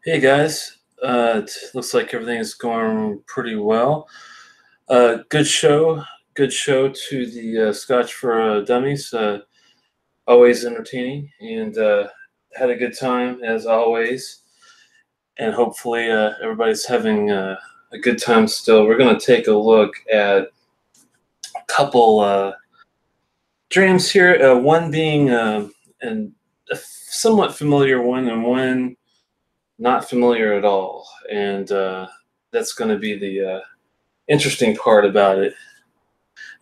Hey guys, it looks like everything is going pretty well. Good show, good show to the Scotch for Dummies. Always entertaining, and had a good time as always. And hopefully, everybody's having a good time still. We're going to take a look at a couple drams here. One being a somewhat familiar one, and one not familiar at all. And that's going to be the interesting part about it.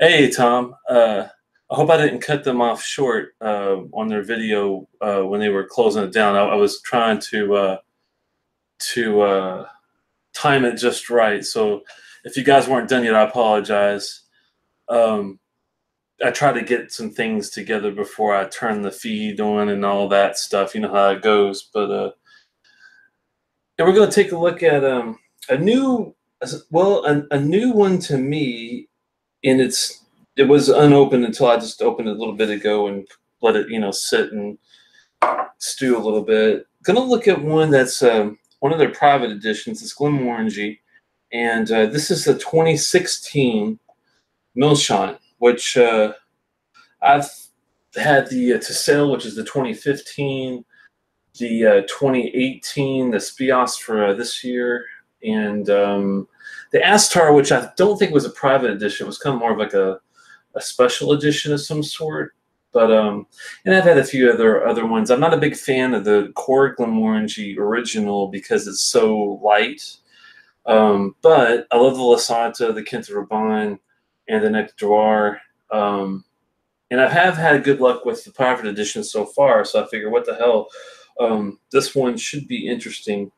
Hey, Tom. I hope I didn't cut them off short on their video when they were closing it down. I was trying to time it just right. So if you guys weren't done yet, I apologize. Um, I try to get some things together before I turn the feed on and all that stuff. You know how it goes. But yeah, we're going to take a look at a new, a new one to me, and it was unopened until I just opened it a little bit ago and let it sit and stew a little bit. Gonna look at one that's one of their private editions. It's Glenmorangie, and this is the 2016 Milsean, which I've had the to sale, which is the 2015, the 2018, the Spios for this year, and the Astar, which I don't think was a private edition. It was kind of more of like a special edition of some sort. But and I've had a few other ones. I'm not a big fan of the core Glenmorangie original because it's so light. But I love the Lasanta, the Quinta Rabanne, and the Nectar. And I have had good luck with the private edition so far. So I figure, what the hell? This one should be interesting.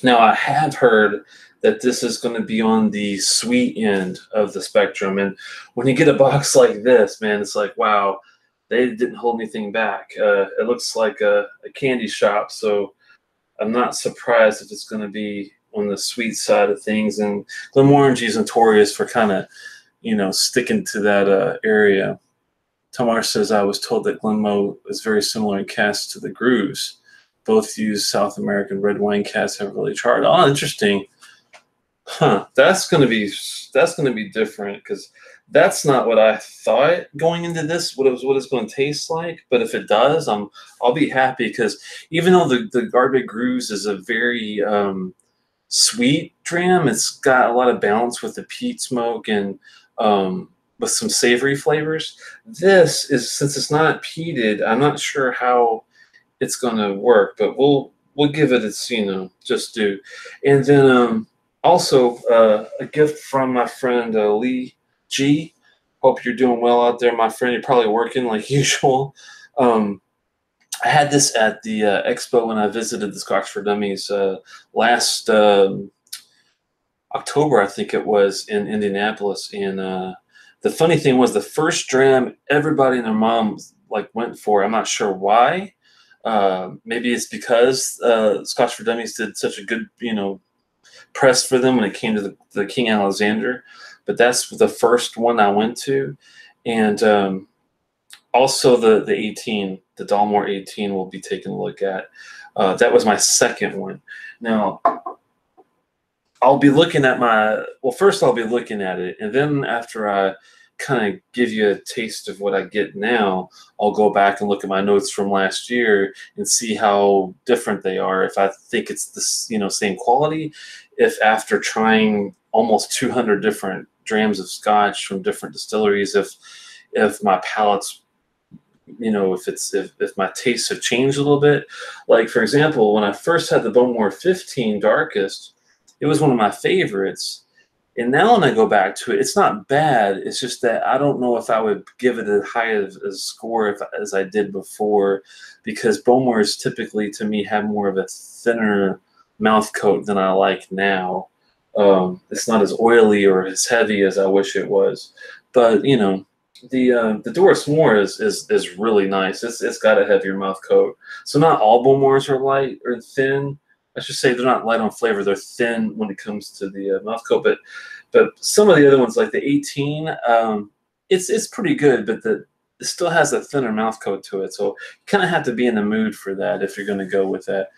Now, I have heard that this is going to be on the sweet end of the spectrum. And when you get a box like this, man, it's like, wow, they didn't hold anything back. It looks like a candy shop. So I'm not surprised if it's going to be on the sweet side of things. And Glenmorangie is notorious for kind of, sticking to that area. Tamar says, I was told that Glenmo is very similar in cast to the Grooves. Both use South American red wine casks heavily charred. Oh, interesting. Huh. That's gonna be different because that's not what I thought going into this. What it's going to taste like. But if it does, I'll be happy because even though the Garbage Grooves is a very sweet dram, it's got a lot of balance with the peat smoke and with some savory flavors. This is, since it's not peated, I'm not sure how it's gonna work, but we'll give it its just due. And then also a gift from my friend Lee G. Hope you're doing well out there, my friend. You're probably working like usual. I had this at the expo when I visited the Scotch for Dummies last October, I think it was, in Indianapolis. And the funny thing was, the first dram everybody and their mom went for. I'm not sure why. Maybe it's because Scotch for Dummies did such a good, press for them when it came to the King Alexander. But that's the first one I went to. And also the 18, the Dalmore 18, we'll be taking a look at. That was my second one. Now, I'll be looking at first I'll be looking at it, and then after I kind of give you a taste of what I get now, I'll go back and look at my notes from last year and see how different they are. If I think it's the same quality, if after trying almost 200 different drams of Scotch from different distilleries, if my palate's if my tastes have changed a little bit. Like, for example, when I first had the Bowmore 15 Darkest, it was one of my favorites. And now when I go back to it, it's not bad. It's just that I don't know if I would give it as high of a score as I did before, because Bowmores typically, to me, have more of a thinner mouth coat than I like now. It's not as oily or as heavy as I wish it was. But, the Doris Moore is really nice. It's got a heavier mouth coat. So not all Bowmores are light or thin. I should say they're not light on flavor. They're thin when it comes to the mouth coat. But some of the other ones, like the 18, it's pretty good, but it still has a thinner mouth coat to it. So you kind of have to be in the mood for that if you're going to go with that.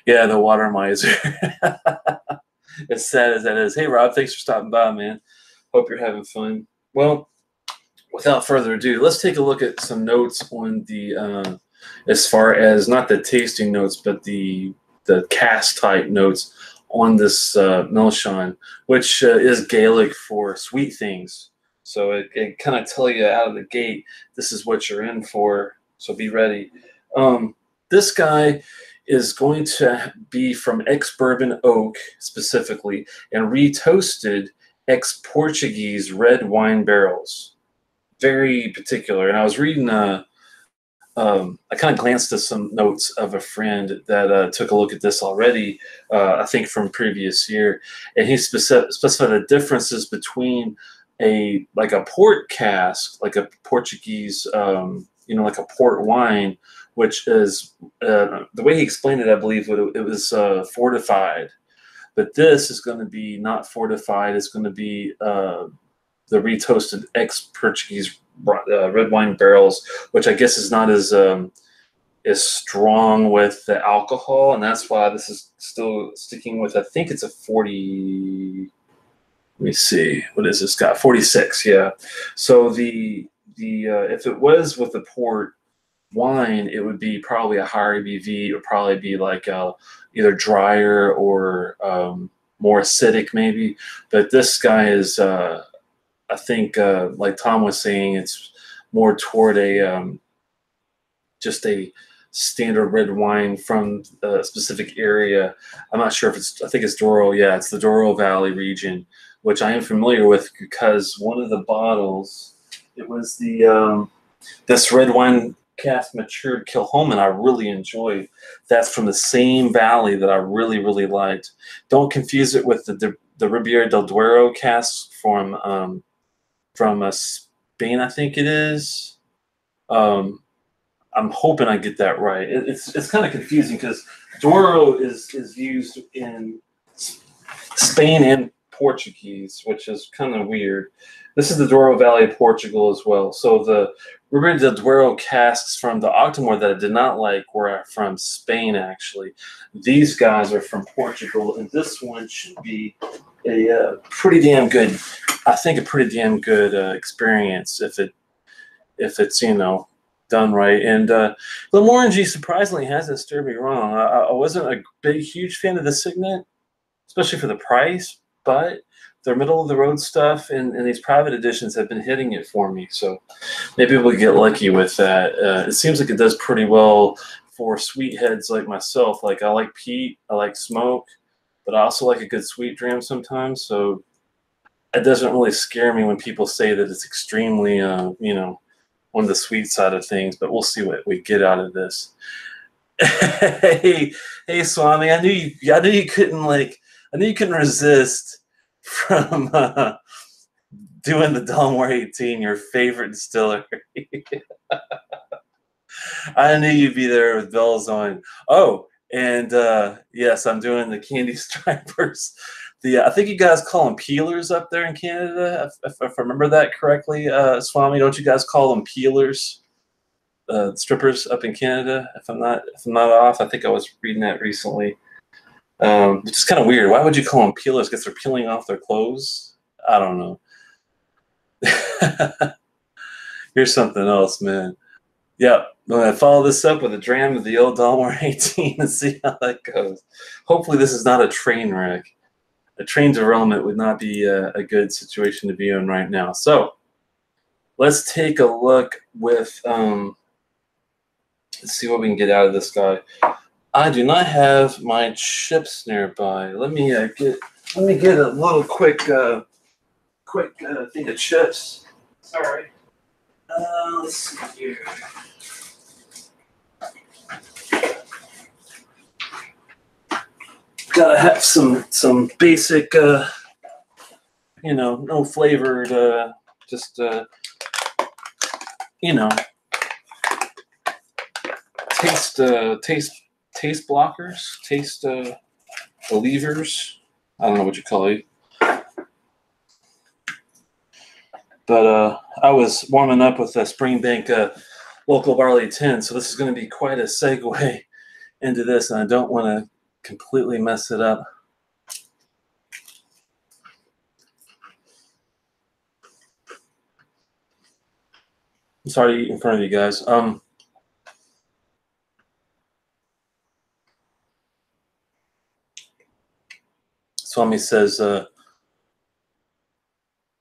Yeah, the water miser. As sad as that is. Hey, Rob, thanks for stopping by, man. Hope you're having fun. Well, without further ado, let's take a look at some notes on the, as far as not the tasting notes, but the cast type notes on this Milsean, which is Gaelic for sweet things. So it kind of tell you out of the gate, this is what you're in for. So be ready. This guy is going to be from ex-bourbon oak specifically, and retoasted ex-Portuguese red wine barrels. Very particular. And I was reading, I kind of glanced at some notes of a friend that took a look at this already, I think from previous year, and he specified the differences between like a port cask, like a Portuguese, like a port wine, which is the way he explained it. I believe it was fortified, but this is going to be not fortified. It's going to be the retoasted ex-Portuguese red wine barrels, which I guess is not as strong with the alcohol, and that's why this is still sticking with. I think it's a 40. Let me see. What is this got? 46. Yeah. So the if it was with the port wine, it would be probably a higher ABV. It would probably be like either drier or more acidic, maybe. But this guy is, I think, like Tom was saying, it's more toward a just a standard red wine from a specific area. I'm not sure if it's. I think it's Douro. Yeah, it's the Douro Valley region, which I am familiar with because one of the bottles, it was the this red wine cask matured Kilhoman I really enjoyed. That's from the same valley that I really, really liked. Don't confuse it with the Ribeira del Duero cask from Spain, I think it is. I'm hoping I get that right. It's kind of confusing because Douro is used in Spain and Portuguese, which is kind of weird. This is the Douro Valley of Portugal as well. So the Ribeira del Duero casks from the Octomore that I did not like were from Spain, actually. These guys are from Portugal, and this one should be a pretty damn good, I think a pretty damn good experience if it's done right. And Glenmorangie surprisingly hasn't steered me wrong. I wasn't a huge fan of the Signet, especially for the price, but their middle of the road stuff and these private editions have been hitting it for me. So maybe we'll get lucky with that. It seems like it does pretty well for sweet heads like myself. Like I like peat, I like smoke, but I also like a good sweet dram sometimes. So it doesn't really scare me when people say that it's extremely, on the sweet side of things. But we'll see what we get out of this. Hey, Swami, I knew you couldn't resist from doing the Dalmore 18, your favorite distillery. I knew you'd be there with bells on. Oh, and yes, I'm doing the candy stripers. I think you guys call them peelers up there in Canada, if I remember that correctly. Swami, don't you guys call them peelers? Strippers up in Canada, if I'm not off. I think I was reading that recently. Which is kind of weird. Why would you call them peelers? Because they're peeling off their clothes? I don't know. Here's something else, man. Yeah, I'm going to follow this up with a dram of the old Dalmore 18 and see how that goes. Hopefully this is not a train wreck. A train derailment would not be a good situation to be in right now. So let's take a look with, let's see what we can get out of this guy. I do not have my chips nearby. Let me get a little quick thing of chips. Sorry. Let's see here. Gotta have some basic, no flavored, just taste blockers, taste relievers. I don't know what you call it. But I was warming up with a Springbank local barley 10, so this is going to be quite a segue into this, and I don't want to completely mess it up. I'm sorry to eat in front of you guys. Swami says that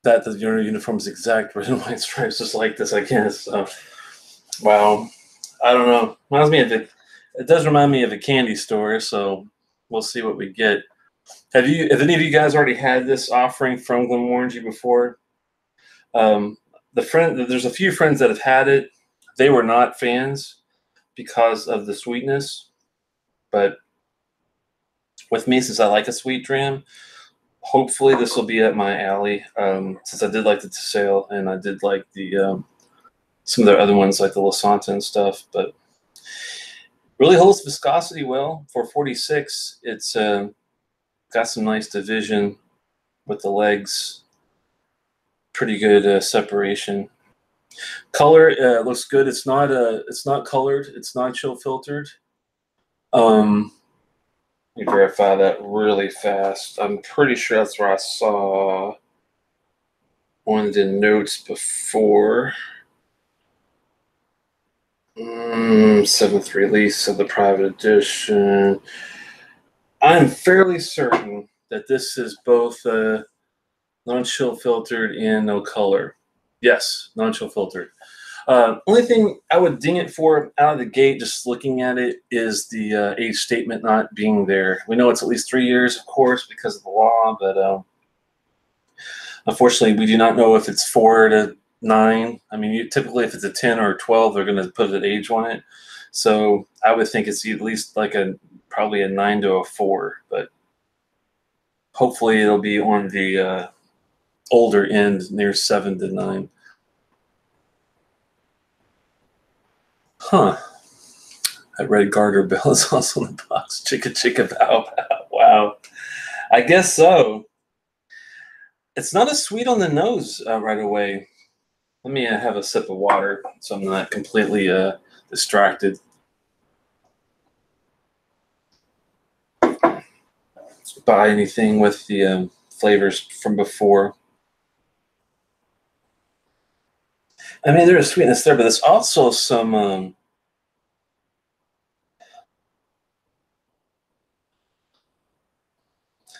the uniform is exact red and white stripes, just like this, I guess. Wow, I don't know. Reminds me of it does remind me of a candy store, so we'll see what we get. Have any of you guys already had this offering from Glenmorangie before? There's a few friends that have had it. They were not fans because of the sweetness, but with me, since I like a sweet dram, hopefully this will be up my alley. Since I did like the Tissale and I did like the some of the other ones like the Lasanta and stuff, but really holds viscosity well for 46. It's got some nice division with the legs. Pretty good separation. Color looks good. It's not colored. It's not chill filtered. Let me verify that really fast. I'm pretty sure that's where I saw one of the notes before. 7th release of the private edition. I'm fairly certain that this is both non-chill filtered and no color. Yes, non-chill filtered. Only thing I would ding it for out of the gate, just looking at it, is the age statement not being there. We know it's at least 3 years, of course, because of the law, but unfortunately, we do not know if it's 4 to 9. I mean, typically, if it's a 10 or a 12, they're going to put an age on it. So I would think it's at least like probably a 9 to a 4, but hopefully it'll be on the older end, near 7 to 9. Huh. That red garter bell is also in the box. Chicka chicka bow bow. Wow. I guess so. It's not as sweet on the nose right away. Let me have a sip of water so I'm not completely distracted. By anything with the flavors from before. I mean, there's sweetness there, but there's also some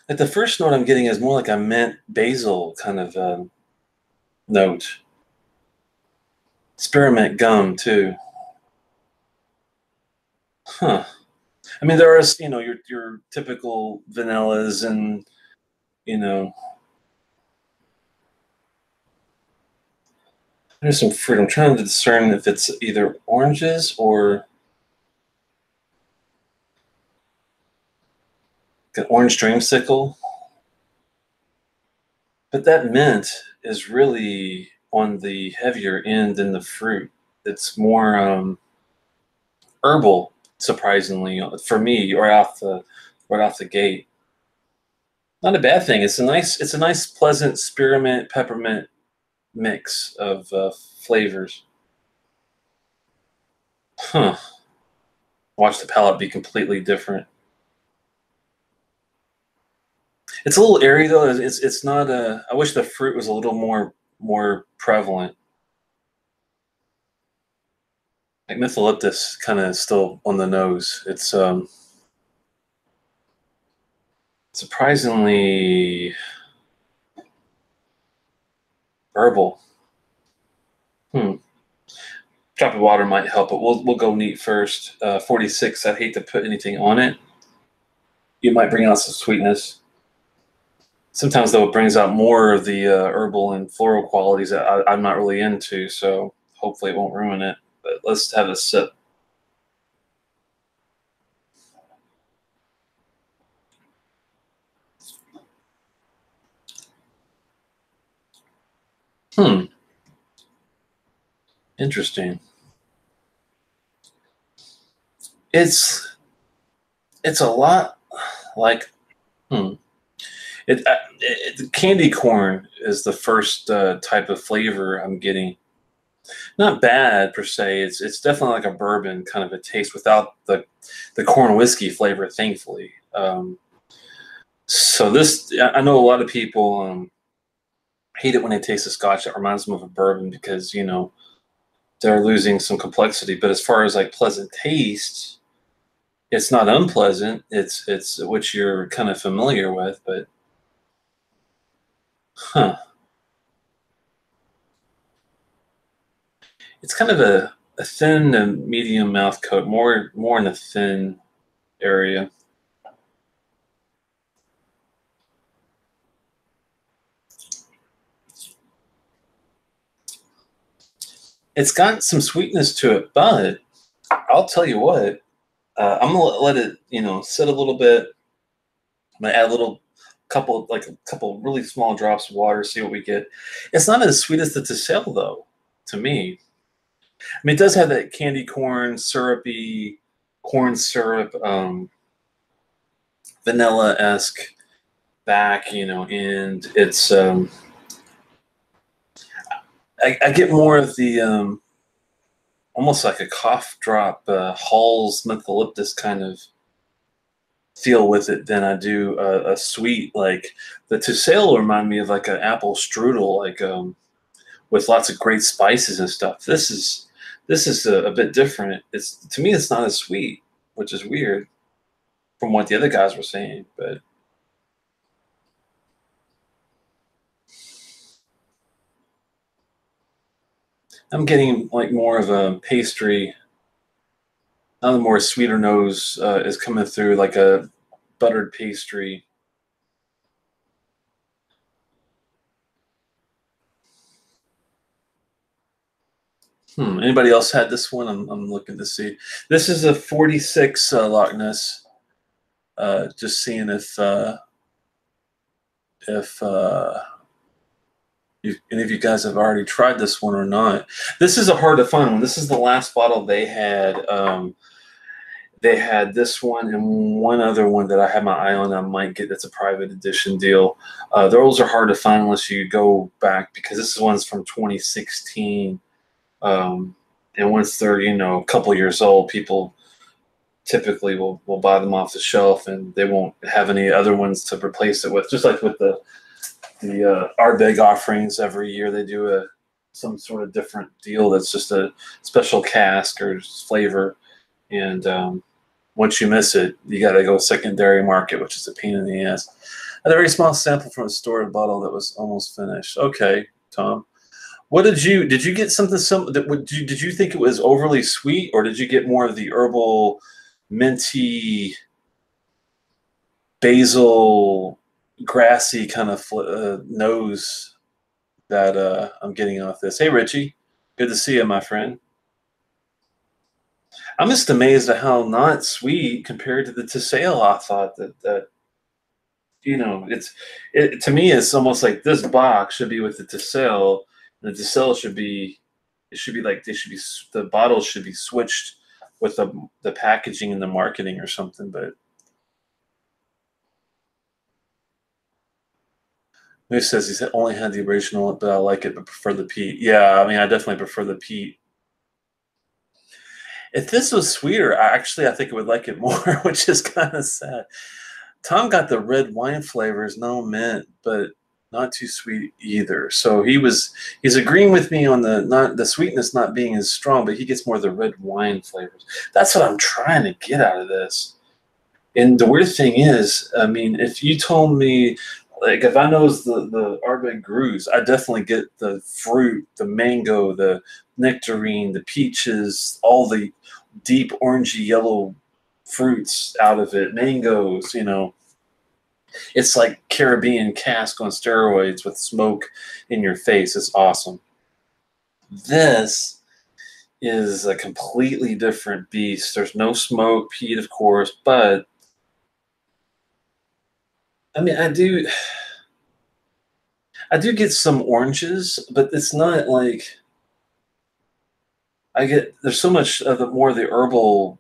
like the first note I'm getting is more like a mint basil kind of note. Spearmint gum too. Huh. I mean, there is, your typical vanillas and, there's some fruit. I'm trying to discern if it's either oranges or an orange dreamsicle. But that mint is really on the heavier end than the fruit. It's more herbal, surprisingly, for me, right off the gate. Not a bad thing. It's a nice, pleasant spearmint peppermint mix of flavors. Huh. Watch the palate be completely different. It's a little airy though. It's not a. I wish the fruit was a little more prevalent. Like Mytholeptus kind of still on the nose. It's surprisingly herbal. Drop of water might help, but we'll go neat first. 46. I'd hate to put anything on it. It might bring out some sweetness. Sometimes though, it brings out more of the herbal and floral qualities that I'm not really into. So hopefully, it won't ruin it. But let's have a sip. Interesting. It's a lot like candy corn is the first type of flavor I'm getting. Not bad per se. It's definitely like a bourbon kind of a taste without the corn whiskey flavor, thankfully. So this, I know a lot of people hate it when they taste a Scotch that reminds them of a bourbon because, you know, they're losing some complexity. But as far as like pleasant taste, it's not unpleasant. It's what you're kind of familiar with, but huh. It's kind of a thin and medium mouth coat, more in the thin area. It's got some sweetness to it, but I'll tell you what, I'm gonna let it, you know, sit a little bit. I'm gonna add a couple really small drops of water, see what we get. It's not as sweet as the Tisselle though, to me. I mean, it does have that candy corn, syrupy corn syrup, vanilla-esque back, you know, and it's I get more of the almost like a cough drop Hall's mentholyptus kind of feel with it than I do a sweet like the Tisselle will remind me of like an apple strudel, like with lots of great spices and stuff. This is a bit different. It's to me, it's not as sweet, which is weird from what the other guys were saying. But I'm getting like more of a pastry. Now the more sweeter nose is coming through, like a buttered pastry. Anybody else had this one? I'm looking to see. This is a 46 Loch Ness. Just seeing if any of you guys have already tried this one or not. This is a hard to find one. This is the last bottle they had. They had this one and one other one that I had my eye on. I might get. That's a private edition deal. Those are hard to find unless you go back because this one's from 2016. And once they're, you know, a couple years old, people typically will buy them off the shelf and they won't have any other ones to replace it with. Just like with the Ardbeg offerings every year, they do some sort of different deal that's just a special cask or flavor. And once you miss it, you got to go secondary market, which is a pain in the ass. A very small sample from a stored bottle that was almost finished. Okay, Tom. What did you get something did you think it was overly sweet or did you get more of the herbal minty basil grassy kind of nose that I'm getting off this? Hey Richie, good to see you, my friend. I'm just amazed at how not sweet compared to the Tisselle. I thought that you know to me it's almost like this box should be with the Tisselle. The Tisselle should be like the bottles should be switched with the packaging and the marketing or something. But he says he's only had the original, but I like it, but prefer the peat. Yeah, I mean I definitely prefer the peat. If this was sweeter, I think I would like it more, which is kind of sad. Tom got the red wine flavors, no mint, but not too sweet either. So he's agreeing with me on the sweetness not being as strong, but he gets more of the red wine flavors. That's what I'm trying to get out of this. And the weird thing is, I mean, if you told me, like, if I knows the Ardbeg Grus, I definitely get the fruit, the mango, the nectarine, the peaches, all the deep orangey yellow fruits out of it, mangoes, you know. It's like Caribbean cask on steroids with smoke in your face. It's awesome. This is a completely different beast. There's no smoke, peat, of course, but I mean, I do get some oranges, but it's not like there's so much of more of the herbal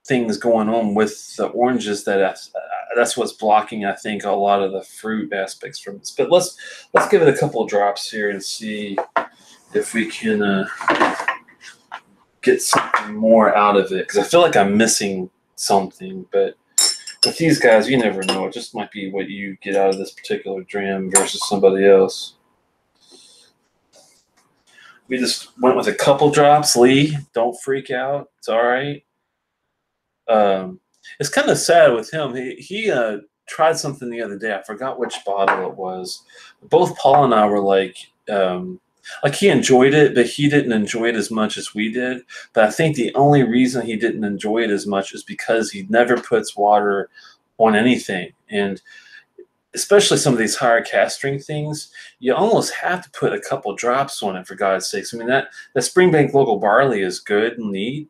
things going on with the oranges that that's what's blocking, I think, a lot of the fruit aspects from this. But let's give it a couple of drops here and see if we can get something more out of it, because I feel like I'm missing something. But with these guys, you never know. It just might be what you get out of this particular dram versus somebody else. We just went with a couple drops. Lee, don't freak out. It's all right. It's kind of sad with him. He tried something the other day. I forgot which bottle it was. Both Paul and I were like he enjoyed it, but he didn't enjoy it as much as we did. But I think the only reason he didn't enjoy it as much is because he never puts water on anything. And especially some of these higher cask strength things, you almost have to put a couple drops on it, for God's sakes. I mean, that Springbank local barley is good and neat,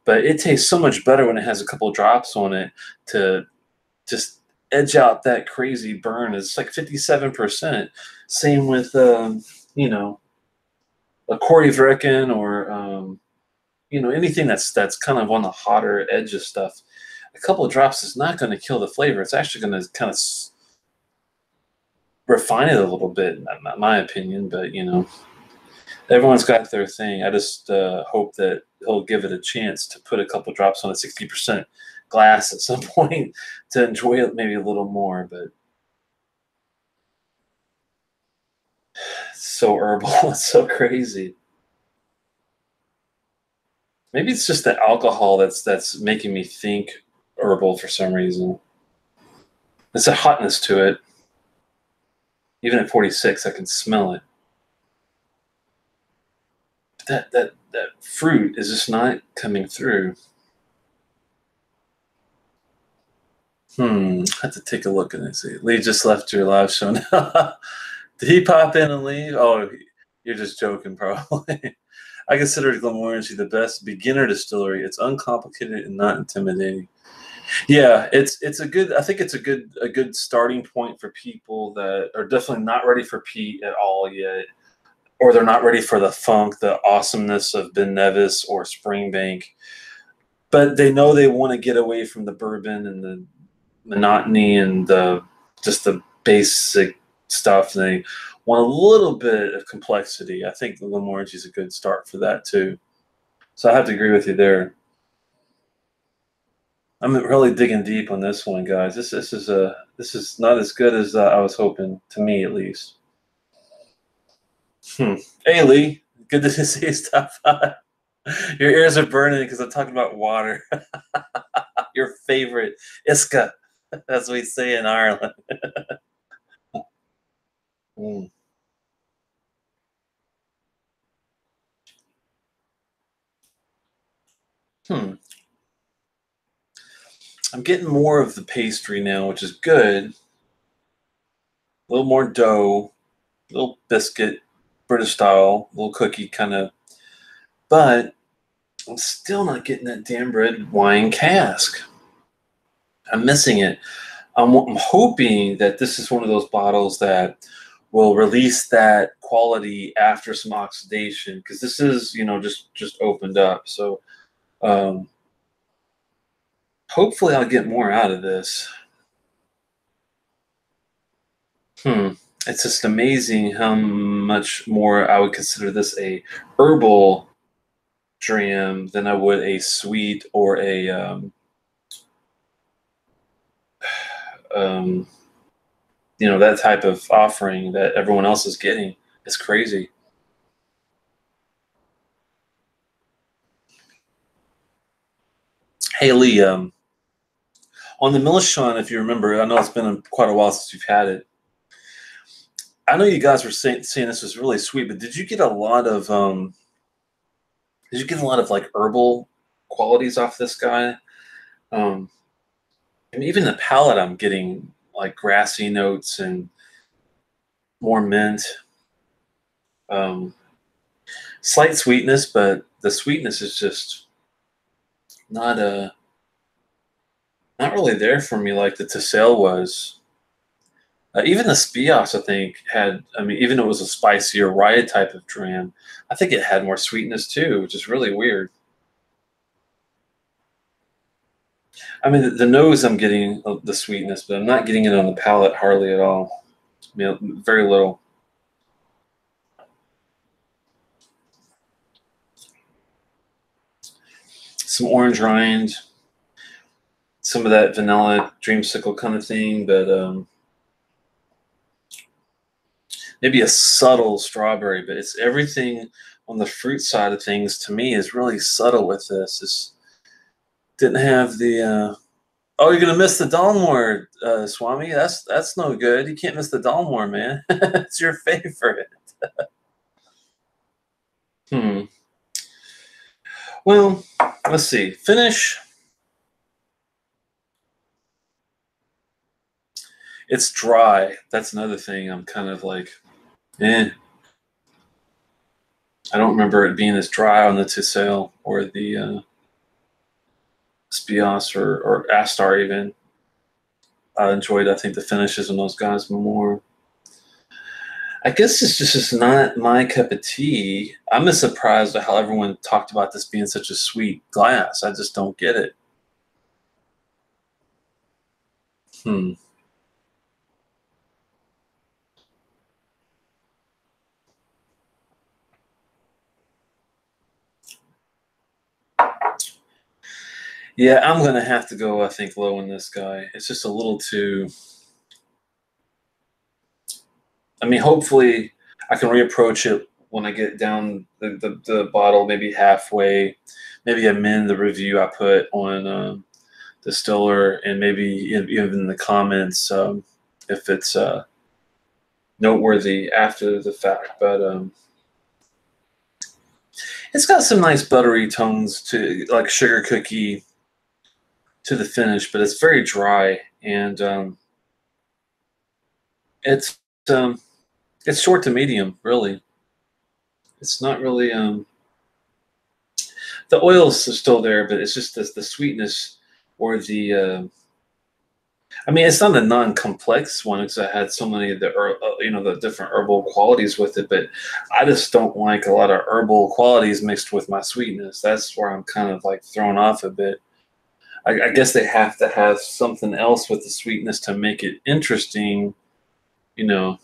but it tastes so much better when it has a couple drops on it to just edge out that crazy burn. It's like 57%. Same with, you know, a Corey Vrecken or, you know, anything that's kind of on the hotter edge of stuff. A couple of drops is not going to kill the flavor. It's actually going to kind of refine it a little bit, in my opinion. But, you know, everyone's got their thing. I just hope that he'll give it a chance to put a couple drops on a 60% glass at some point to enjoy it maybe a little more. But it's so herbal. It's so crazy. Maybe it's just the alcohol that's making me think herbal for some reason. There's a hotness to it. Even at 46, I can smell it. But that fruit is just not coming through. I have to take a look and see. Lee just left your live show now. Did he pop in and leave? Oh, you're just joking, probably. I consider Glenmorangie the best beginner distillery. It's uncomplicated and not intimidating. Yeah, it's a good. I think it's a good starting point for people that are definitely not ready for peat at all yet, or they're not ready for the funk, the awesomeness of Ben Nevis or Springbank, but they know they want to get away from the bourbon and the monotony and just the basic stuff. And they want a little bit of complexity. I think the Glenmorangie is a good start for that too. So I have to agree with you there. I'm really digging deep on this one, guys. This is not as good as I was hoping, to me at least. Hey Lee, good to see you stop by. Your ears are burning because I'm talking about water. Your favorite Iska, as we say in Ireland. Mm. Hmm. I'm getting more of the pastry now, which is good. A little more dough, a little biscuit, British style, a little cookie kind of. But I'm still not getting that damn red wine cask. I'm missing it. I'm hoping that this is one of those bottles that will release that quality after some oxidation, because this is, you know, just opened up. So hopefully I'll get more out of this. It's just amazing how much more I would consider this a herbal dram than I would a sweet or a you know, that type of offering that everyone else is getting. It's crazy. Hey Lee, on the Milsean, if you remember, I know it's been quite a while since you've had it. I know you guys were saying this was really sweet, but did you get a lot of like herbal qualities off this guy? And even the palate, I'm getting like grassy notes and more mint. Slight sweetness, but the sweetness is just not not really there for me like the Tassel was. Even the Spios, I think, had, I mean, even though it was a spicier rye type of dram, I think it had more sweetness too, which is really weird. I mean, the nose, I'm getting the sweetness, but I'm not getting it on the palate hardly at all. I mean, very little. Some orange rind, some of that vanilla dreamsicle kind of thing, but maybe a subtle strawberry. But it's everything on the fruit side of things to me is really subtle with this. It's didn't have the. Oh, you're gonna miss the Dalmore, Swami. That's no good. You can't miss the Dalmore, man. It's your favorite. Hmm. Well, let's see. Finish. It's dry. That's another thing. I'm kind of like, eh. I don't remember it being as dry on the Tussail or the Spios or Astar even. I enjoyed, I think, the finishes on those guys more. I guess it's just not my cup of tea. I'm just surprised at how everyone talked about this being such a sweet glass. I just don't get it. Hmm. Yeah, I'm gonna have to go, I think, low in this guy. It's just a little too. I mean, hopefully, I can reapproach it when I get down the bottle, maybe halfway. Maybe amend the review I put on Distiller, and maybe even in the comments if it's noteworthy after the fact. But it's got some nice buttery tones to like sugar cookie to the finish, but it's very dry and it's um, it's short to medium, really. It's not really the oils are still there, but it's just the sweetness or the. I mean, it's not a non-complex one because I had so many of the the different herbal qualities with it, but I just don't like a lot of herbal qualities mixed with my sweetness. That's where I'm kind of like thrown off a bit. I guess they have to have something else with the sweetness to make it interesting, you know.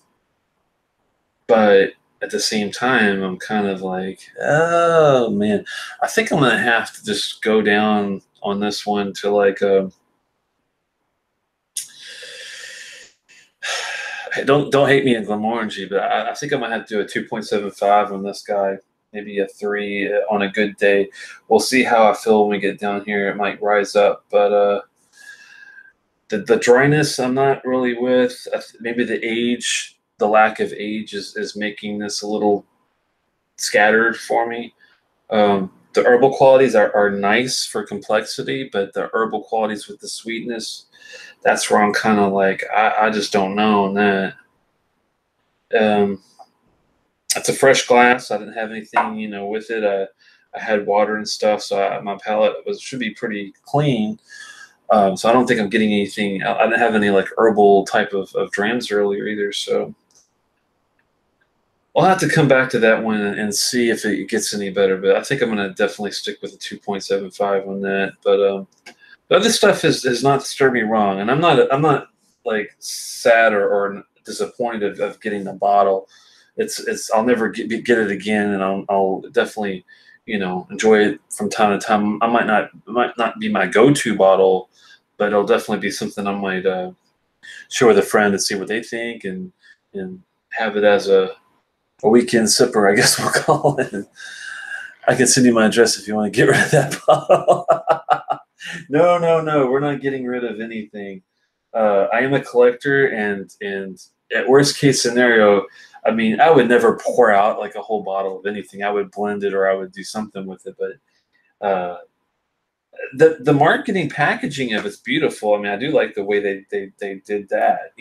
But at the same time, I'm kind of like, oh man, I think I'm gonna have to just go down on this one to like don't hate me in Glenmorangie, but I think I'm gonna have to do a 2.75 on this guy, maybe a 3 on a good day. We'll see how I feel when we get down here. It might rise up, but the dryness I'm not really with. Maybe the age, the lack of age is making this a little scattered for me. The herbal qualities are nice for complexity, but the herbal qualities with the sweetness, that's where I'm kind of like, I just don't know on that. Um, it's a fresh glass. I didn't have anything, with it. I had water and stuff, so my palate should be pretty clean. So I don't think I'm getting anything. I didn't have any like herbal type of drams earlier either. So I'll have to come back to that one and see if it gets any better. But I think I'm going to definitely stick with a 2.75 on that. But the other stuff has not disturbed me wrong, and I'm not like sad or disappointed of getting the bottle. I'll never get it again, and I'll definitely enjoy it from time to time. It might not be my go-to bottle, but it'll definitely be something I might share with a friend and see what they think, and have it as a weekend sipper, I guess we'll call it. I can send you my address if you want to get rid of that bottle. No, no, no. We're not getting rid of anything. I am a collector, and at worst case scenario, I mean, I would never pour out like a whole bottle of anything. I would blend it or I would do something with it. But the marketing packaging of it's beautiful. I mean, I do like the way they did that.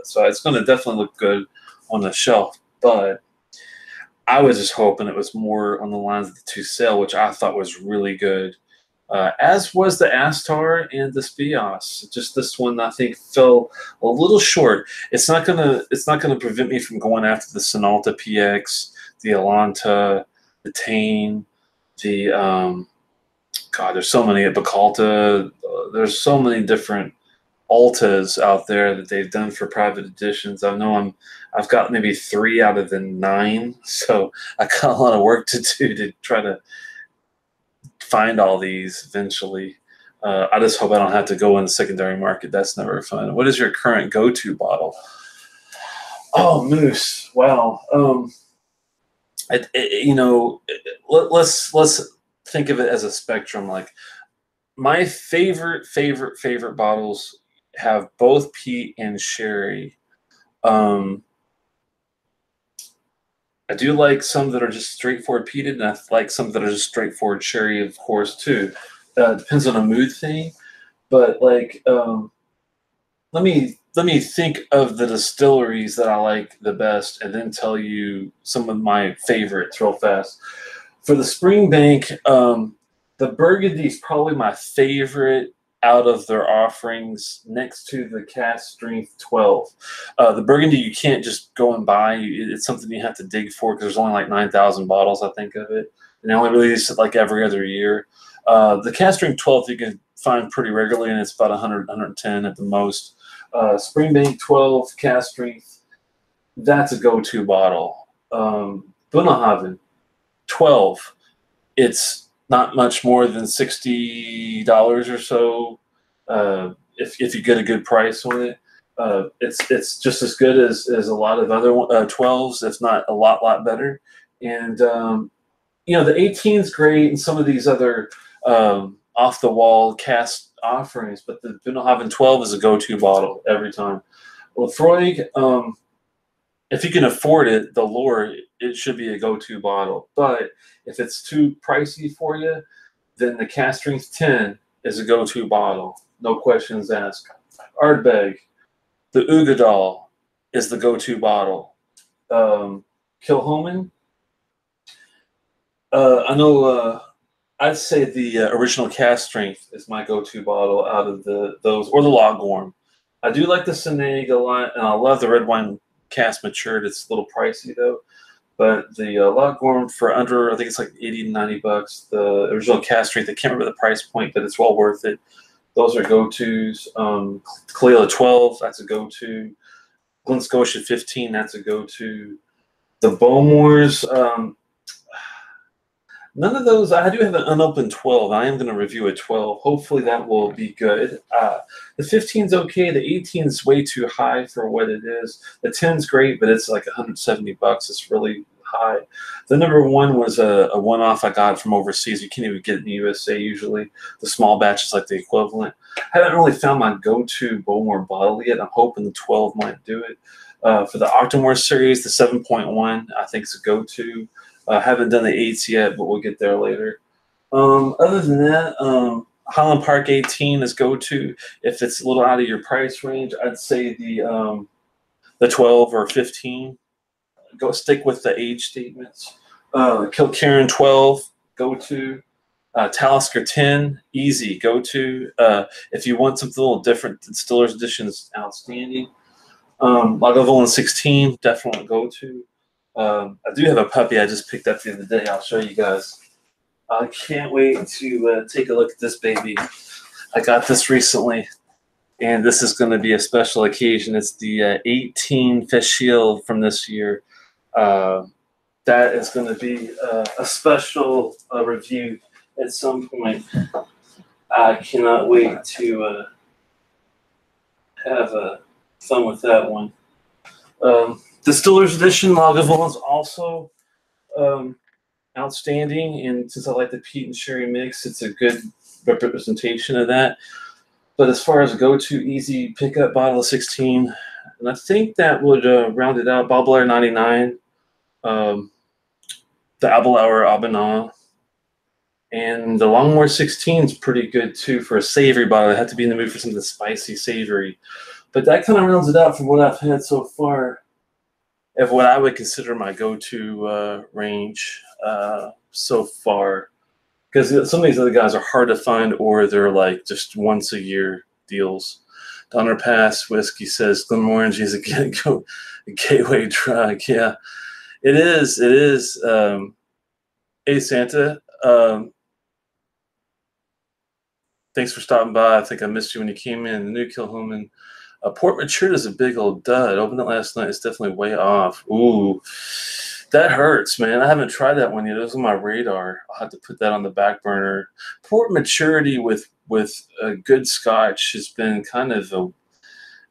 So it's going to definitely look good on the shelf. But I was just hoping it was more on the lines of the Tussail, which I thought was really good. As was the Astar and the Spios. Just this one, I think, fell a little short. It's not gonna prevent me from going after the Sonalta PX, the Alanta, the Tane, the God. There's so many at Bacalta. There's so many different Altas out there that they've done for private editions. I've got maybe 3 out of the 9, so I got a lot of work to do to try to find all these eventually. I just hope I don't have to go in the secondary market. That's never fun. What is your current go-to bottle? Oh, Moose. Wow. Let's think of it as a spectrum. Like my favorite bottles have both peat and sherry. I do like some that are just straightforward peated, and I like some that are just straightforward sherry, of course, too. Depends on a mood thing, but like, let me think of the distilleries that I like the best, and then tell you some of my favorites real fast. For the Springbank, the Burgundy is probably my favorite out of their offerings, next to the Cask Strength 12. The Burgundy you can't just go and buy. It's something you have to dig for because there's only like 9,000 bottles, I think, of it. And they only release it like every other year. The Cask Strength 12 you can find pretty regularly, and it's about 100, 110 at the most. Springbank 12, Cask Strength, that's a go-to bottle. Bunnahabhain 12, it's not much more than $60 or so. If you get a good price on it, it's just as good as a lot of other 12s, if not a lot better. And the 18's great, and some of these other off the wall cast offerings, but the Bunnahabhain 12 is a go-to bottle every time. Laphroaig, if you can afford it, the Lure, it should be a go-to bottle. But if it's too pricey for you, then the Cask Strength 10 is a go-to bottle. No questions asked. Ardbeg, the Uigeadail is the go-to bottle. Kilchoman, I know I'd say the original Cask Strength is my go-to bottle out of those, or the Lagorm. I do like the Seneg a lot, and I love the red wine cask matured. It's a little pricey though, but the Lagorm for under, I think it's like 80 to 90 bucks. The original Cask Strength, I can't remember the price point, but it's well worth it. Those are go-tos. Kalila 12, that's a go-to. Glen Scotia 15, that's a go-to. The Bowmores, none of those. I do have an unopened 12. I am going to review a 12. Hopefully that will be good. The 15's okay. The 18's way too high for what it is. The 10's great, but it's like 170 bucks. It's really high. The number one was a one-off I got from overseas. You can't even get it in the USA usually. The small batch is like the equivalent. I haven't really found my go-to Bowmore bottle yet. I'm hoping the 12 might do it. For the Octomore series, the 7.1 I think is a go-to. Haven't done the 8s yet, but we'll get there later. Other than that, Highland Park 18 is go-to. If it's a little out of your price range, I'd say the 12 or 15. Go stick with the age statements. Kilkerran 12, go-to. Talisker 10, easy, go-to. If you want something a little different, Distiller's Edition is outstanding. Lagavulin 16, definitely go-to. I do have a puppy I just picked up the other day. I'll show you guys. I can't wait to take a look at this baby. I got this recently, and this is going to be a special occasion. It's the 18 Feshiel from this year. That is going to be a special review at some point. I cannot wait to have fun with that one. Distiller's Edition Lagavulin is also outstanding, and since I like the peat and sherry mix, it's a good representation of that. But as far as a go-to easy pickup bottle of 16, and I think that would round it out. Bobbler 99, the Abelauer Abenau, and the Longmore 16 is pretty good too for a savory bottle. I have to be in the mood for something spicy, savory. But that kind of rounds it out from what I've had so far of what I would consider my go-to range so far. Because some of these other guys are hard to find, or they're like just once a year deals. Donner Pass Whiskey says Glenmorangie is a gateway drug. Yeah, it is. It is. Hey, Santa. Thanks for stopping by. I think I missed you when you came in. The new Kilchoman. Port Matured is a big old dud. Opened it last night. It's definitely way off. Ooh, That hurts, man. I haven't tried that one yet. It was on my radar. I'll have to put that on the back burner. Port maturity with a good Scotch has been kind of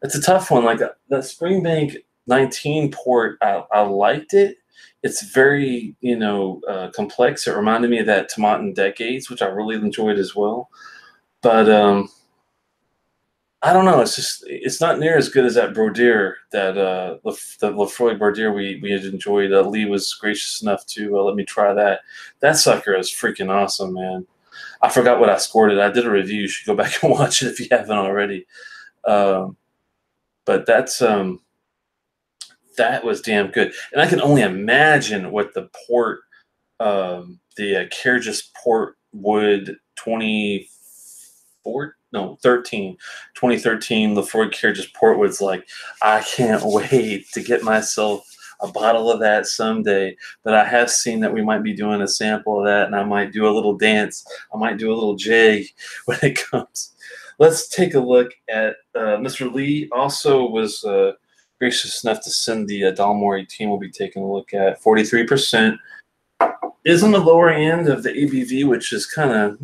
it's a tough one. Like that Springbank 19 port, I liked it. It's very complex. It reminded me of that Tomatin Decades, which I really enjoyed as well. But I don't know. It's not near as good as that Brodeer that the Lefroy Brodeer we had enjoyed. Lee was gracious enough to let me try that. That sucker is freaking awesome, man. I forgot what I scored it. I did a review. You should go back and watch it if you haven't already. But that was damn good, and I can only imagine what the port, the Kyrgyz port would 2013 Lefroy Kyrgyz port was like. I can't wait to get myself a bottle of that someday. But I have seen that we might be doing a sample of that, and I might do a little dance. I might do a little jig when it comes. Let's take a look at Mr. Lee. Also was gracious enough to send the Dalmore 18 we'll be taking a look at. 43% is on the lower end of the ABV, which is kind of,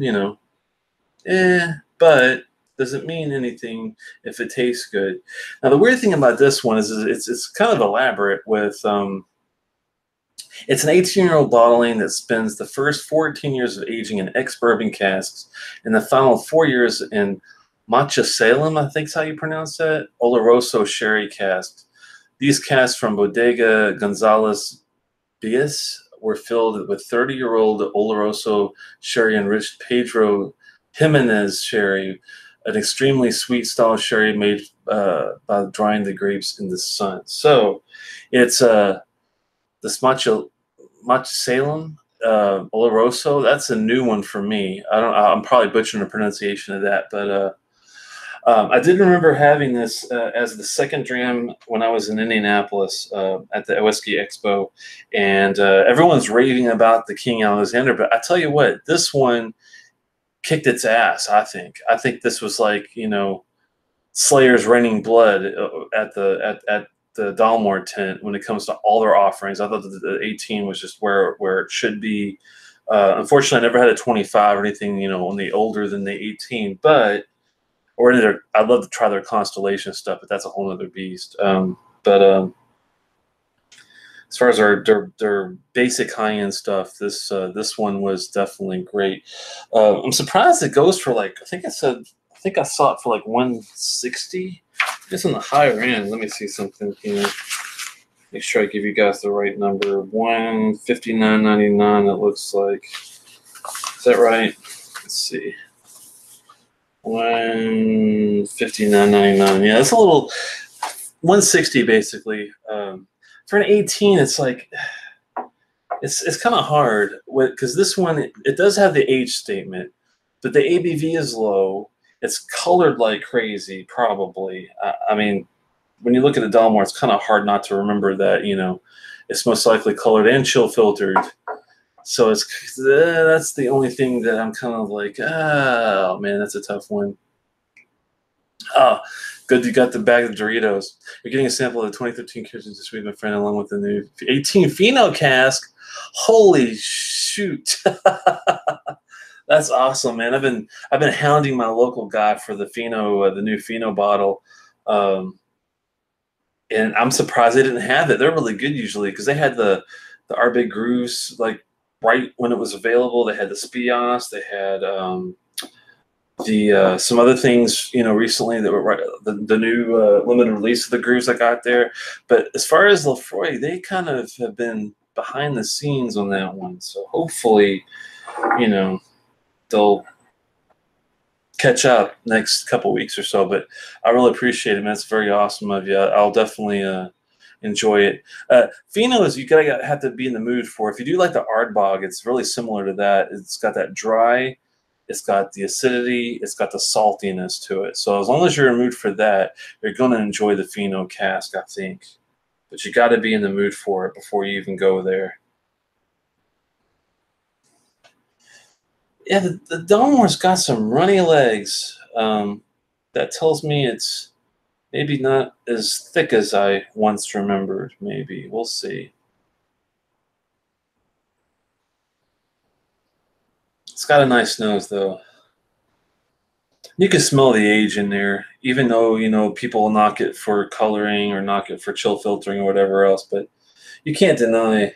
but doesn't mean anything if it tastes good. Now, the weird thing about this one is it's kind of elaborate with, it's an 18-year-old bottling that spends the first 14 years of aging in ex-bourbon casks and the final 4 years in Matcha Salem, I think is how you pronounce that, Oloroso sherry casks. These casks from Bodega Gonzalez Bias were filled with 30-year-old Oloroso sherry-enriched Pedro Jimenez sherry, an extremely sweet style sherry made by drying the grapes in the sun. So it's this Matcha Salem Oloroso. That's a new one for me. I'm probably butchering the pronunciation of that, but I did remember having this as the second dram when I was in Indianapolis at the Whiskey Expo, and everyone's raving about the King Alexander. But I tell you what, this one kicked its ass. I think this was like Slayer's Raining Blood at the Dalmore tent when it comes to all their offerings. I thought that the 18 was just where it should be. Unfortunately, I never had a 25 or anything only older than the 18, but. I'd love to try their Constellation stuff, but that's a whole other beast. But as far as their basic high-end stuff, this one was definitely great. I'm surprised it goes for like I think I saw it for like 160. It's on the higher end. Let me see something here. Make sure I give you guys the right number. $159.99. It looks like. Is that right? Let's see. $159.99. Yeah, it's a little 160 basically. For an 18, it's like it's kind of hard because this one it does have the age statement, but the ABV is low. It's colored like crazy, probably. I mean, when you look at the Dalmore, it's kind of hard not to remember that it's most likely colored and chill filtered. So that's the only thing that I'm kind of like, oh man, that's a tough one. Oh, good you got the bag of Doritos. You're getting a sample of the 2013 Kitchen this week, my friend, along with the new 18 Fino cask. Holy shoot. That's awesome, man. I've been hounding my local guy for the Fino, the new Fino bottle. And I'm surprised they didn't have it. They're really good usually because they had the Our Big Grooves like right when it was available. They had the Spios, they had some other things recently that were right, the new limited release of the grooves I got there. But as far as Lefroy, they kind of have been behind the scenes on that one. So hopefully they'll catch up next couple weeks or so. But I really appreciate it, man. It's very awesome of you. I'll definitely enjoy it. Fino's you gotta have to be in the mood for. If you do like the Ardbog, it's really similar to that. It's got that dry, it's got the acidity, it's got the saltiness to it. So as long as you're in the mood for that, you're gonna enjoy the Fino cask, I think. But you got to be in the mood for it before you even go there. Yeah, the Dalmore's got some runny legs. That tells me it's maybe not as thick as I once remembered. Maybe we'll see. It's got a nice nose though. You can smell the age in there, even though, you know, people knock it for coloring or knock it for chill filtering or whatever else, but you can't deny it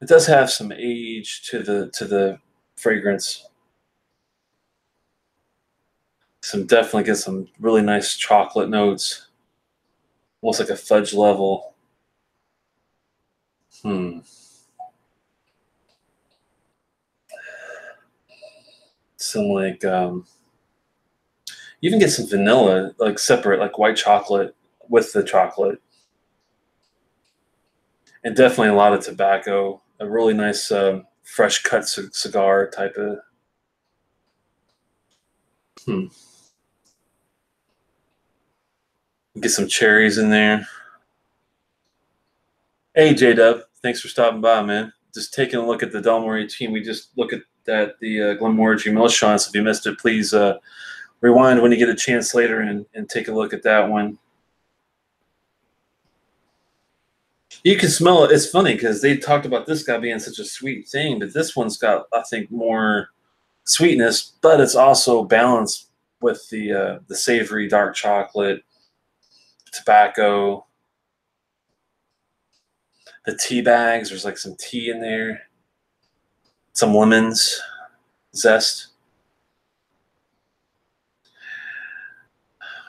does have some age to the fragrance. Definitely get some really nice chocolate notes, almost like a fudge level. Some like you even get some vanilla, like separate, like white chocolate with the chocolate, and definitely a lot of tobacco. A really nice fresh cut cigar type of. Hmm. Get some cherries in there. Hey J Dub, thanks for stopping by, man. Just taking a look at the Dalmore 18. We just look at that the Glenmorangie Milsean. So if you missed it, please rewind when you get a chance later and take a look at that one. You can smell it. It's funny because they talked about this guy being such a sweet thing, but this one's got, I think, more sweetness, but it's also balanced with the savory dark chocolate, tobacco, the tea bags. There's like some tea in there, some lemons, zest.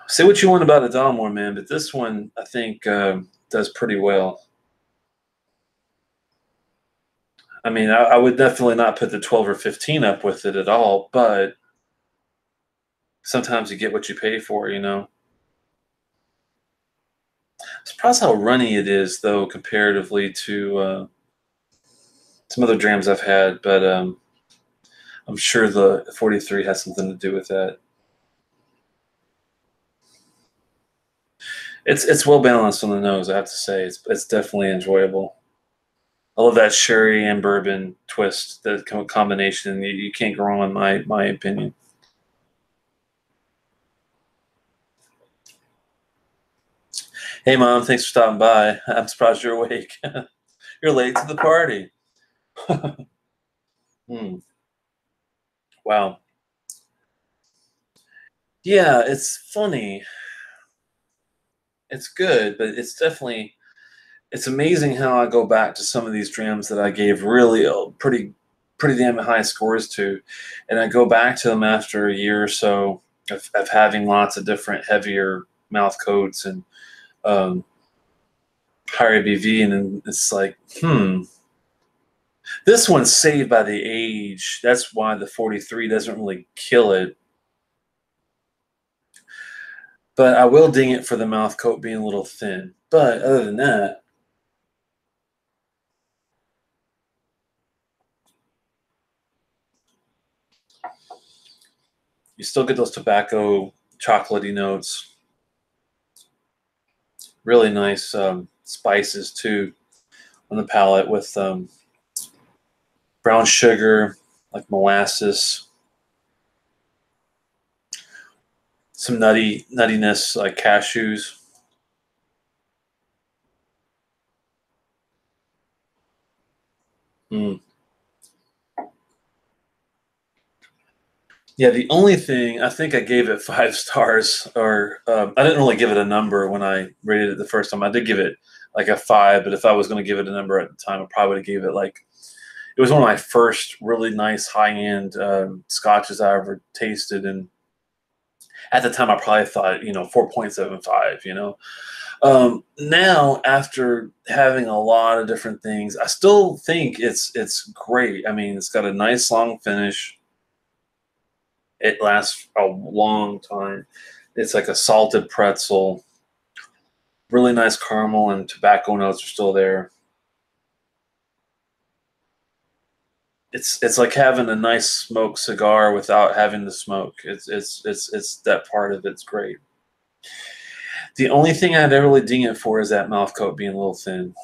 Say what you want about a Dalmore, man, but this one I think does pretty well. I mean, I would definitely not put the 12 or 15 up with it at all, but sometimes you get what you pay for, you know. I'm surprised how runny it is, though, comparatively to some other drams I've had, but I'm sure the 43 has something to do with that. It's well balanced on the nose, I have to say. It's definitely enjoyable. I love that sherry and bourbon twist, that combination. You can't go wrong in my opinion. Hey, Mom, thanks for stopping by. I'm surprised you're awake. You're late to the party. Hmm. Wow. Yeah, it's funny. It's good, but it's amazing how I go back to some of these drams that I gave really pretty damn high scores to, and I go back to them after a year or so of having lots of different heavier mouth coats and um, higher ABV, and then it's like, this one's saved by the age. That's why the 43 doesn't really kill it. But I will ding it for the mouth coat being a little thin. But other than that, you still get those tobacco, chocolatey notes. Really nice spices too on the palate with brown sugar, like molasses, some nuttiness like cashews. Mm. Yeah, the only thing I think I gave it 5 stars, or I didn't really give it a number when I rated it the first time. I did give it like a 5, but if I was going to give it a number at the time, I probably would have gave it like, it was one of my first really nice high end scotches I ever tasted, and at the time I probably thought 4.75. Now after having a lot of different things, I still think it's great. I mean, it's got a nice long finish. It lasts a long time. It's like a salted pretzel. Really nice caramel and tobacco notes are still there. It's like having a nice smoked cigar without having the smoke. It's that part of it's great. The only thing I'd ever really ding it for is that mouth coat being a little thin.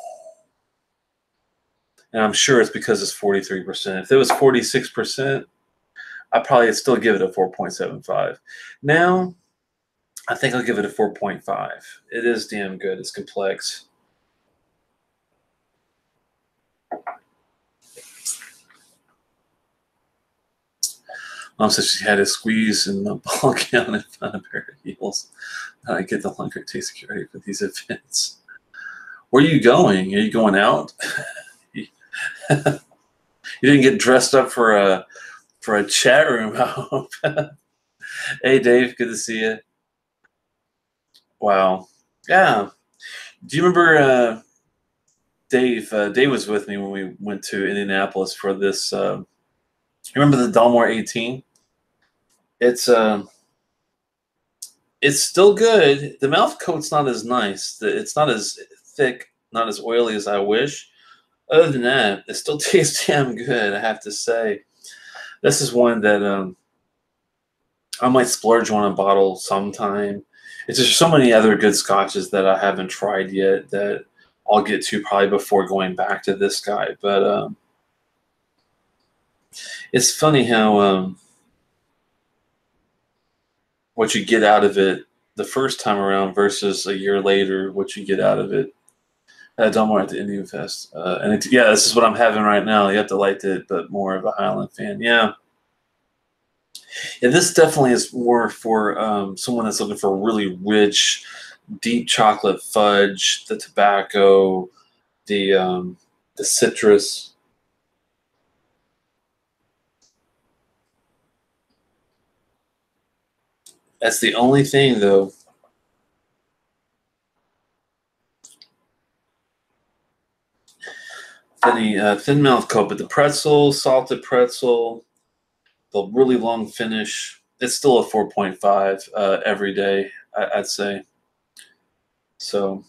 And I'm sure it's because it's 43%. If it was 46%, I'd probably still give it a 4.75. Now, I think I'll give it a 4.5. It is damn good. It's complex. Mom said she had to squeeze in the ball gown and find a pair of heels. I get the longer taste to get ready for these events. Where are you going? Are you going out? You didn't get dressed up for a chat room, I hope. Hey, Dave, good to see you. Wow. Yeah. Do you remember Dave? Dave was with me when we went to Indianapolis for this. You remember the Dalmore 18? It's still good. The mouth coat's not as nice. It's not as thick, not as oily as I wish. Other than that, it still tastes damn good, I have to say. This is one that I might splurge on a bottle sometime. It's just so many other good scotches that I haven't tried yet that I'll get to probably before going back to this guy. But it's funny how what you get out of it the first time around versus a year later, what you get out of it. Dalmore at the Indian Fest. Yeah, this is what I'm having right now. You have to like it, but more of a Highland fan. Yeah. Yeah, this definitely is more for someone that's looking for really rich, deep chocolate fudge, the tobacco, the citrus. That's the only thing, though. Thin mouth coat, but the pretzel, salted pretzel, the really long finish. It's still a 4.5 every day, I'd say. So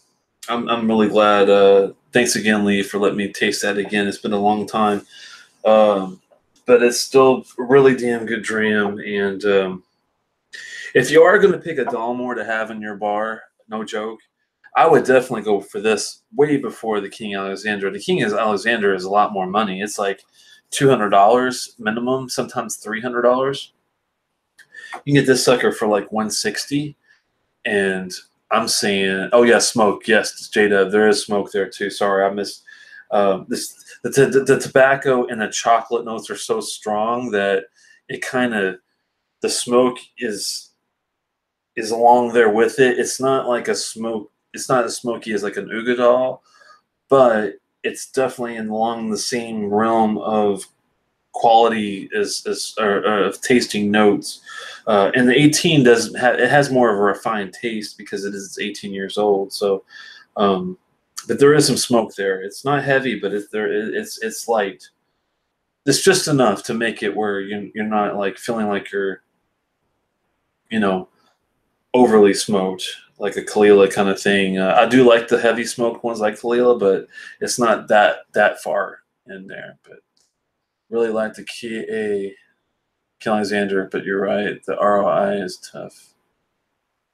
I'm really glad. Thanks again, Lee, for letting me taste that again. It's been a long time. But it's still a really damn good dram. And if you are going to pick a Dalmore to have in your bar, no joke, I would definitely go for this way before the King Alexander. The King Alexander is a lot more money. It's like $200 minimum, sometimes $300. You can get this sucker for like $160, and I'm saying, oh yeah, smoke. Yes, J-Dub, there is smoke there too. Sorry, I missed this. The tobacco and the chocolate notes are so strong that it kind of, the smoke is along there with it. It's not like a smoke. It's not as smoky as like an Ugadal, but it's definitely along the same realm of quality as of tasting notes. And the 18 doesn't have, it has more of a refined taste because it is 18 years old. So, but there is some smoke there. It's not heavy, but it's light. It's just enough to make it where you're not like feeling like you're, overly smoked, like a Kalila kind of thing. I do like the heavy smoked ones like Kalila, but it's not that far in there. But really like the King Alexander, but you're right, the ROI is tough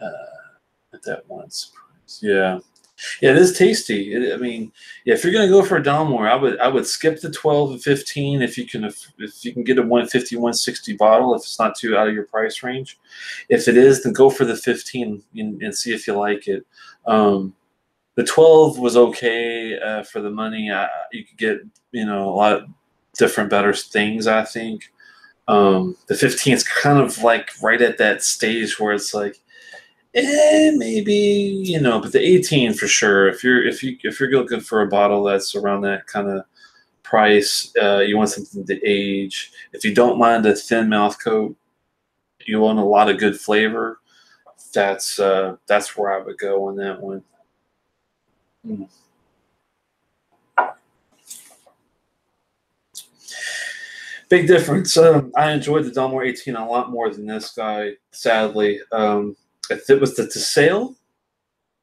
at that once. Yeah. Yeah, it is tasty. I mean, yeah, if you're gonna go for a Dalmore, I would skip the 12 and 15 if you can get a 150, 160 bottle if it's not too out of your price range. If it is, then go for the 15 and see if you like it. The 12 was okay for the money. You could get a lot of different better things, I think. The 15 is kind of like right at that stage where it's like, maybe, but the 18 for sure. If you're looking for a bottle that's around that kind of price, you want something to age. If you don't mind a thin mouth coat, you want a lot of good flavor. That's where I would go on that one. Big difference. I enjoyed the Dalmore 18 a lot more than this guy, sadly. If it was the DeSale,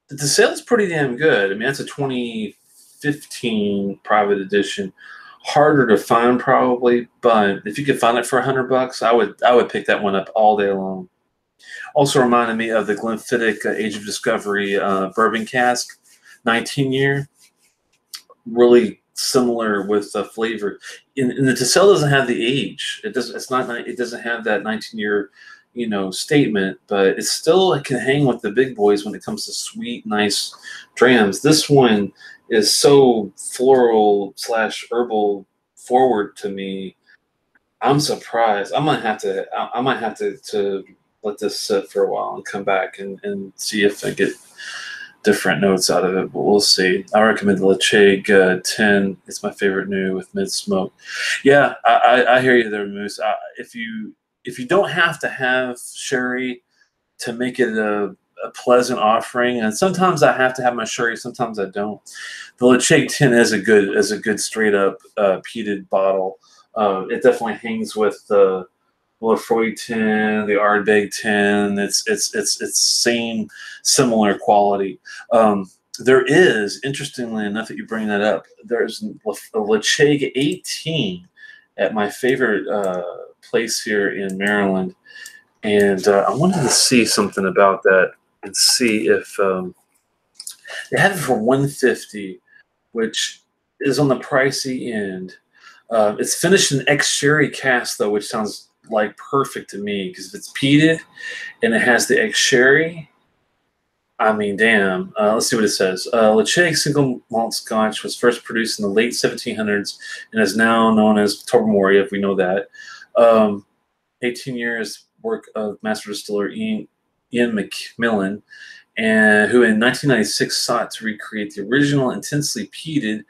the DeSale's pretty damn good. I mean, that's a 2015 private edition. Harder to find probably, but if you could find it for $100, I would pick that one up all day long. Also reminded me of the Glenfiddich Age of Discovery bourbon cask, 19-year. Really similar with the flavor. And the DeSale doesn't have the age. It doesn't have that 19-year statement, but it can hang with the big boys when it comes to sweet, nice drams. This one is so floral / herbal forward to me. I'm surprised. I might have to let this sit for a while and come back and see if I get different notes out of it, but we'll see. I recommend the Lacheg 10. It's my favorite new with mid smoke. Yeah, I hear you there, Moose. If you don't have to have sherry to make it a pleasant offering, and sometimes I have to have my sherry, sometimes I don't. The Lacheg 10 is a good straight up peated bottle. It definitely hangs with the Lefroy 10, the Ardbeg 10. It's same similar quality. There is, interestingly enough, that you bring that up. There's a Lacheg 18 at my favorite place here in Maryland, and I wanted to see something about that and see if they have it for $150, which is on the pricey end. It's finished in ex-sherry cask though, which sounds like perfect to me because if it's peated and it has the ex-sherry, I mean, damn. Let's see what it says. Lacheg single malt scotch was first produced in the late 1700s and is now known as Tobermory, if we know that. 18 years work of master distiller Ian McMillan, and who in 1996 sought to recreate the original intensely peated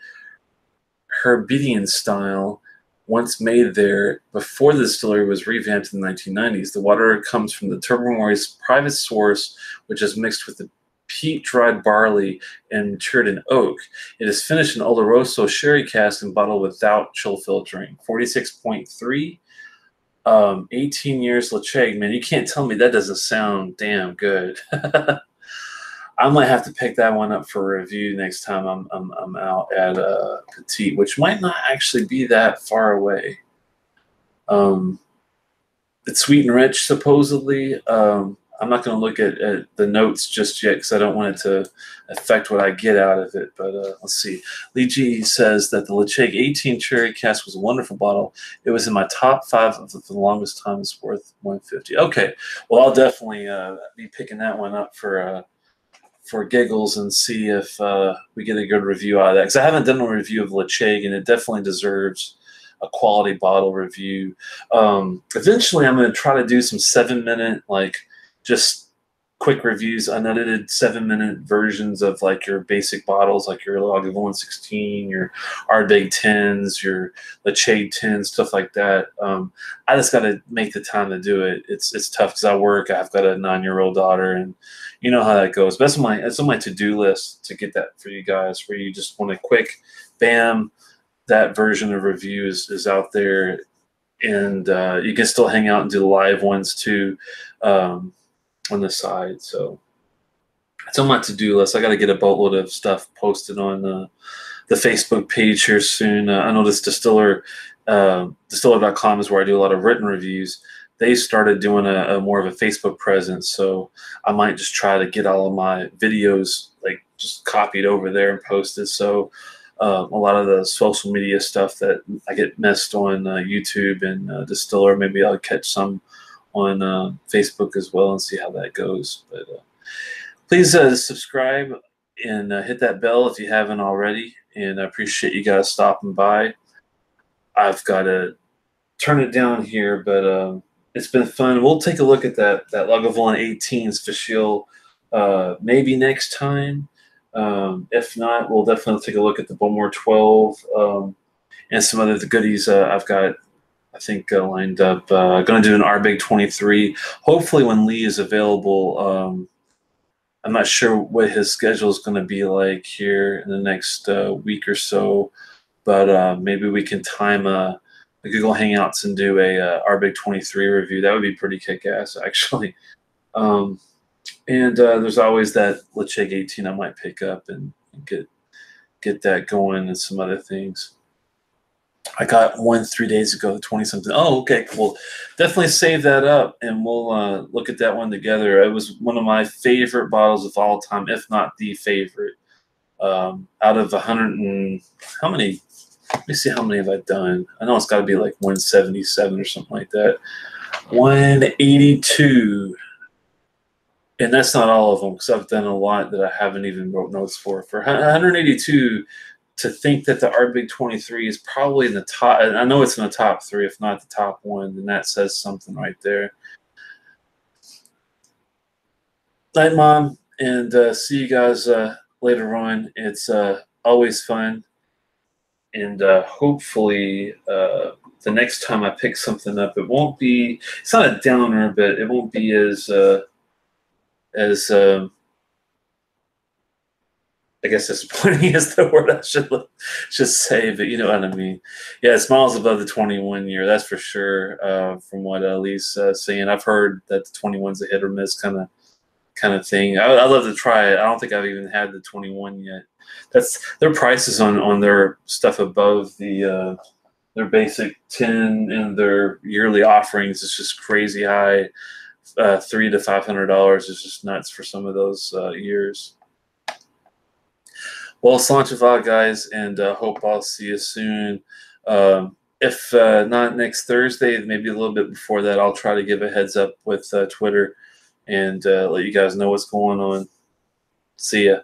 Herbedian style once made there before the distillery was revamped in the 1990s. The water comes from the Tobermory's private source, which is mixed with the peat-dried barley and matured in oak. It is finished in Oloroso sherry cask and bottled without chill filtering. 46.3, 18 years Lacheg. Man, you can't tell me that doesn't sound damn good. I might have to pick that one up for review next time I'm out at Petite, which might not actually be that far away. It's sweet and rich, supposedly. I'm not going to look at the notes just yet because I don't want it to affect what I get out of it. But let's see. Lee G says that the Lacheg 18 Cherry Cask was a wonderful bottle. It was in my top 5 of the longest time. It's worth $150. Okay, well I'll definitely be picking that one up for giggles and see if we get a good review out of that. Because I haven't done a review of Lacheg, and it definitely deserves a quality bottle review. Eventually, I'm going to try to do some 7-minute, like, just quick reviews, unedited 7-minute versions of, like, your basic bottles, like your Lagavulin 16, your Ardbeg 10s, your Lacheg 10s, stuff like that. I just got to make the time to do it. It's tough because I work. I've got a 9-year-old daughter, and you know how that goes. But that's on my to-do list to get that for you guys, where you just want a quick, bam, that version of reviews is out there, and you can still hang out and do the live ones too on the side. So it's on my to-do list. I got to get a boatload of stuff posted on the Facebook page here soon. I know this distiller, distiller.com is where I do a lot of written reviews. They started doing a more of a Facebook presence, so I might just try to get all of my videos like just copied over there and posted. So a lot of the social media stuff that I get missed on YouTube and Distiller, maybe I'll catch some on Facebook as well and see how that goes. But please subscribe and hit that bell if you haven't already. And I appreciate you guys stopping by. I've got to turn it down here, but it's been fun. We'll take a look at that Lagavulin 18s Fischl maybe next time. If not, we'll definitely take a look at the Bowmore 12 and some other goodies I've got, I think, lined up. Going to do an Ardbeg 23. Hopefully when Lee is available. I'm not sure what his schedule is going to be like here in the next week or so, but maybe we can time a Google Hangouts and do a Ardbeg 23 review. That would be pretty kick-ass, actually. And there's always that Lacheg 18 I might pick up and get that going and some other things. I got one 3 days ago, the 20-something. Oh, okay, cool. Definitely save that up, and we'll look at that one together. It was one of my favorite bottles of all time, if not the favorite. Out of 100 and how many? Let me see how many have I done. I know it's got to be like 177 or something like that. 182. And that's not all of them because I've done a lot that I haven't even wrote notes for. For 182 to think that the Ardbeg 23 is probably in the top. I know it's in the top 3, if not the top 1, and that says something right there. Night, Mom, and see you guys later on. It's always fun, and hopefully the next time I pick something up, it won't be. It's not a downer, but it won't be as I guess disappointing is the word I should say, but you know what I mean. Yeah, it's miles above the 21 year, that's for sure. From what Lee's saying, I've heard that the 21's a hit or miss kind of thing. I love to try it. I don't think I've even had the 21 yet. That's their prices on their stuff above the their basic 10 and their yearly offerings is just crazy high. $300 to $500 is just nuts for some of those years. Well, Slanchava, guys, and hope I'll see you soon. If not next Thursday, maybe a little bit before that, I'll try to give a heads up with Twitter and let you guys know what's going on. See ya.